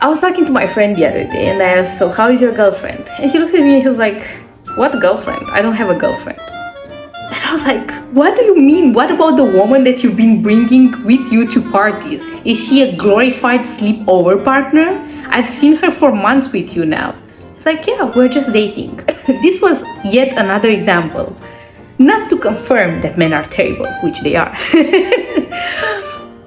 I was talking to my friend the other day and I asked, so how is your girlfriend? And he looked at me and he was like, what girlfriend? I don't have a girlfriend. And I was like, what do you mean? What about the woman that you've been bringing with you to parties? Is she a glorified sleepover partner? I've seen her for months with you now. It's like, yeah, we're just dating. This was yet another example. Not to confirm that men are terrible, which they are.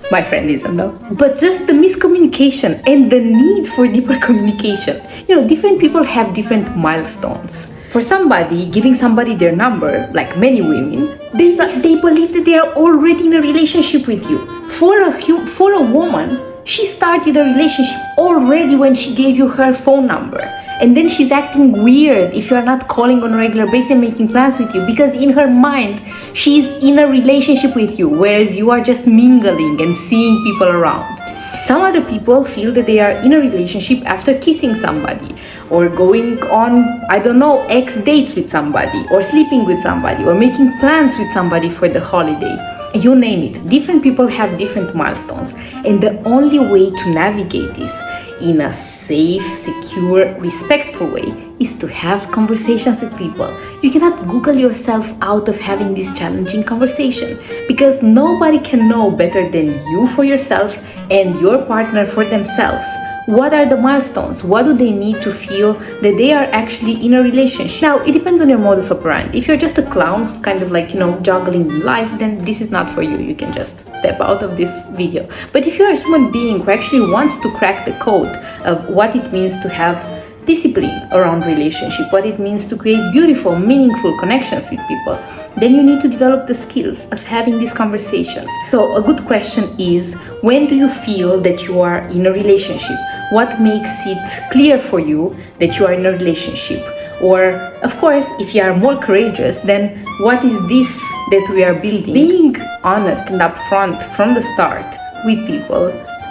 My friend isn't though. But just the miscommunication and the need for deeper communication. Different people have different milestones. For somebody, giving somebody their number, like many women, they believe that they are already in a relationship with you. For a woman, she started a relationship already when she gave you her phone number. And then she's acting weird if you're not calling on a regular basis and making plans with you, because in her mind, she's in a relationship with you, whereas you are just mingling and seeing people around. Some other people feel that they are in a relationship after kissing somebody, or going on, X dates with somebody, or sleeping with somebody, or making plans with somebody for the holiday. You name it. Different people have different milestones. And the only way to navigate this in a safe, secure, respectful way is to have conversations with people. You cannot Google yourself out of having this challenging conversation, because nobody can know better than you for yourself and your partner for themselves. What are the milestones? What do they need to feel that they are actually in a relationship? Now, it depends on your modus operandi. If you're just a clown who's kind of like, juggling life, then this is not for you. You can just step out of this video. But if you're a human being who actually wants to crack the code of what it means to have discipline around relationship, what it means to create beautiful, meaningful connections with people, then you need to develop the skills of having these conversations. So a good question is, when do you feel that you are in a relationship? What makes it clear for you that you are in a relationship? Or, of course, if you are more courageous, then what is this that we are building? Being honest and upfront from the start with people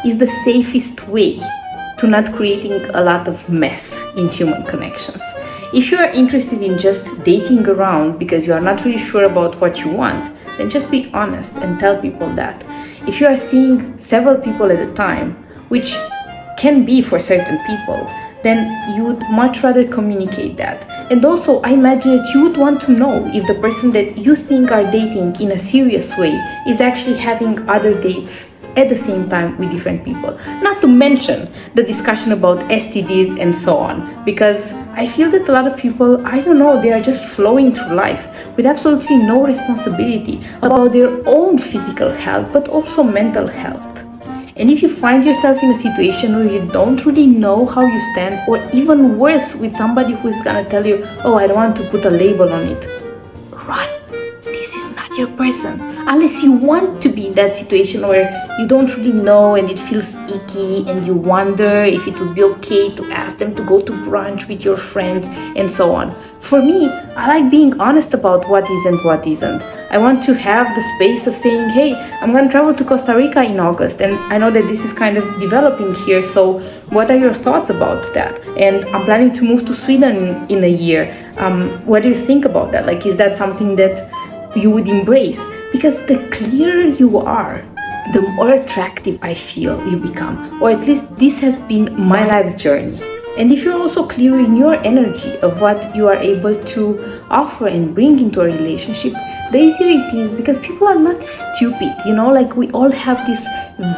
is the safest way to not creating a lot of mess in human connections. If you are interested in just dating around because you are not really sure about what you want, then just be honest and tell people that. If you are seeing several people at a time, which can be for certain people, then you would much rather communicate that. And also, I imagine that you would want to know if the person that you think are dating in a serious way is actually having other dates at the same time with different people. Not to mention the discussion about STDs and so on, because I feel that a lot of people, they are just flowing through life with absolutely no responsibility about their own physical health, but also mental health. And if you find yourself in a situation where you don't really know how you stand, or even worse, with somebody who is gonna tell you, oh, I don't want to put a label on it, run. This is not your person. Unless you want to be in that situation where you don't really know and it feels icky and you wonder if it would be okay to ask them to go to brunch with your friends and so on. For me, I like being honest about what is and what isn't. I want to have the space of saying, hey, I'm going to travel to Costa Rica in August, and I know that this is kind of developing here, so what are your thoughts about that? And I'm planning to move to Sweden in a year. What do you think about that? Like, is that something that you would embrace? Because the clearer you are, the more attractive I feel you become, or at least this has been my life's journey. And if you're also clear in your energy of what you are able to offer and bring into a relationship, the easier it is, because people are not stupid, like we all have this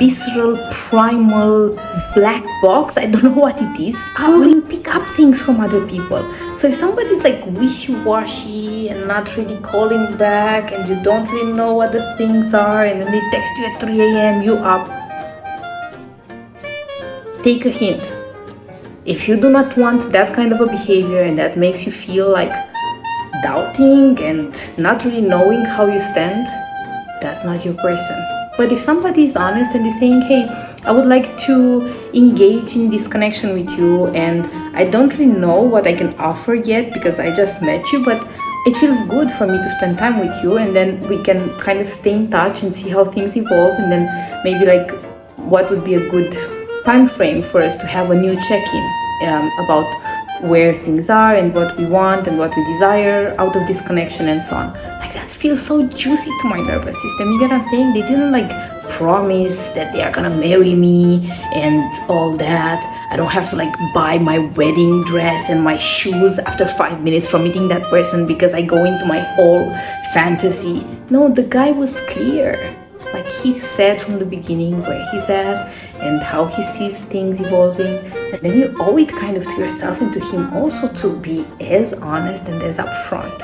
visceral, primal black box, I don't know what it is, where we pick up things from other people. So if somebody's like wishy-washy and not really calling back, and you don't really know what the things are, and then they text you at 3 a.m, you up, take a hint. If you do not want that kind of a behavior and that makes you feel like doubting and not really knowing how you stand, that's not your person. But if somebody is honest and is saying, hey, I would like to engage in this connection with you, and I don't really know what I can offer yet because I just met you, but it feels good for me to spend time with you, and then we can kind of stay in touch and see how things evolve, and then maybe like what would be a good time frame for us to have a new check-in about where things are and what we want and what we desire out of this connection and so on. Like, that feels so juicy to my nervous system. You get what I'm saying? They didn't like promise that they are gonna marry me and all that. I don't have to like buy my wedding dress and my shoes after 5 minutes from meeting that person because I go into my whole fantasy. No, the guy was clear. Like, he said from the beginning where he's at and how he sees things evolving, and then you owe it kind of to yourself and to him also to be as honest and as upfront.